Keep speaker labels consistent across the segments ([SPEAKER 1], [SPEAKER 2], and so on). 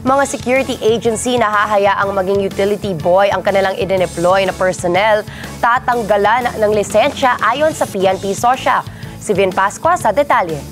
[SPEAKER 1] Mga security agency na hahayaang maging utility boy ang kanilang i-deploy na personnel, tatanggalan ng lisensya ayon sa PNP SOSYA. Si Vin Pascua sa detalye.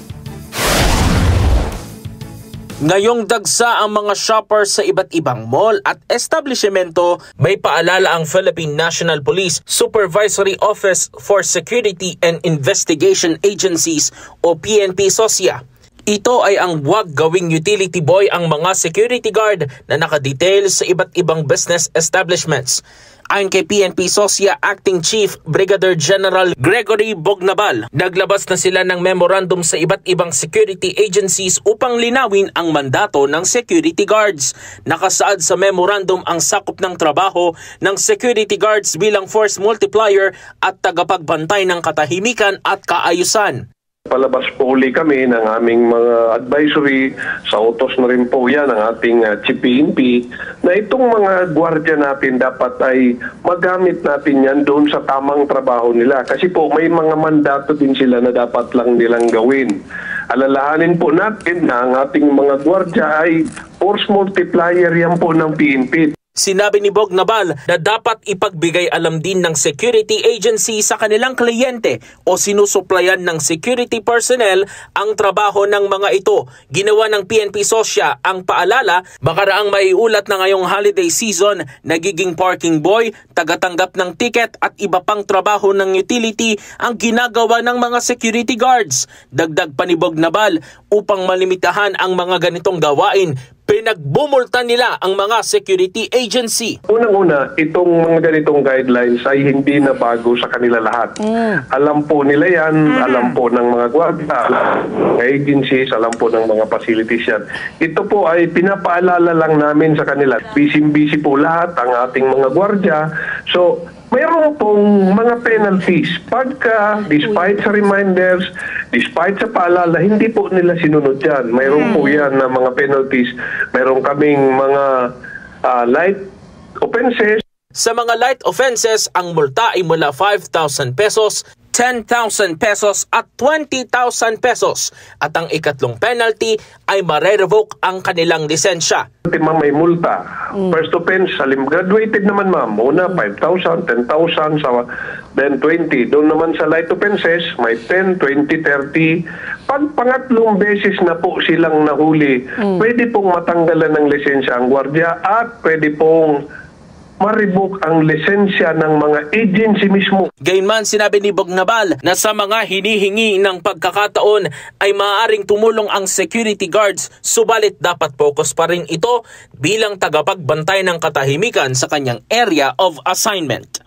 [SPEAKER 2] Ngayong dagsa ang mga shopper sa iba't ibang mall at establishmento, may paalala ang Philippine National Police Supervisory Office for Security and Investigation Agencies o PNP SOSYA. Ito ay ang huwag gawing utility boy ang mga security guard na nakadetail sa iba't ibang business establishments. Ayon kay PNP SOSYA Acting Chief Brigadier General Gregory Bognabal, naglabas na sila ng memorandum sa iba't ibang security agencies upang linawin ang mandato ng security guards. Nakasaad sa memorandum ang sakop ng trabaho ng security guards bilang force multiplier at tagapagbantay ng katahimikan at kaayusan.
[SPEAKER 3] Palabas po uli kami ng aming mga advisory, sa utos na rin po yan ng ating Chief PNP, na itong mga gwardiya natin dapat ay magamit natin yan doon sa tamang trabaho nila. Kasi po may mga mandato din sila na dapat lang nilang gawin. Alalahanin po natin na ang ating mga gwardiya ay force multiplier yan po ng PNP.
[SPEAKER 2] Sinabi ni Bognabal na dapat ipagbigay alam din ng security agency sa kanilang kliyente o sinusuplayan ng security personnel ang trabaho ng mga ito. Ginawa ng PNP SOSYA ang paalala, baka raang maiulat na ngayong holiday season, nagiging parking boy, tagatanggap ng ticket at iba pang trabaho ng utility ang ginagawa ng mga security guards. Dagdag pa ni Bognabal, upang malimitahan ang mga ganitong gawain, pinagbumulta nila ang mga security agency.
[SPEAKER 3] Unang-una, itong mga ganitong guidelines ay hindi na bago sa kanila lahat. Alam po nila yan, alam po ng mga gwardiya, ng agencies, alam po ng mga facilities yan. Ito po ay pinapaalala lang namin sa kanila. Busy-busy po lahat ang ating mga gwardiya. So, mayroon pong mga penalties. Pagka, despite sa reminders, despite sa paalala, hindi po nila sinunod yan. Mayroon po yan na mga penalties. Mayroon kaming mga light offenses.
[SPEAKER 2] Sa mga light offenses, ang multa ay mula 5,000 pesos, 10,000 pesos at 20,000 pesos. At ang ikatlong penalty ay mare-revoke ang kanilang lisensya.
[SPEAKER 3] Ma'am, may multa. First offense, graduated naman ma'am. Una, 5,000, 10,000, then 20. Doon naman sa light offenses, may 10, 20, 30. Pag pangatlong beses na po silang nahuli, pwede pong matanggalan ng lisensya ang gwardiya at pwede pong ma-revoke ang lisensya ng mga agency mismo.
[SPEAKER 2] Gayunman, sinabi ni Bognabal na sa mga hinihingi ng pagkakataon ay maaaring tumulong ang security guards, subalit dapat focus pa rin ito bilang tagapagbantay ng katahimikan sa kanyang area of assignment.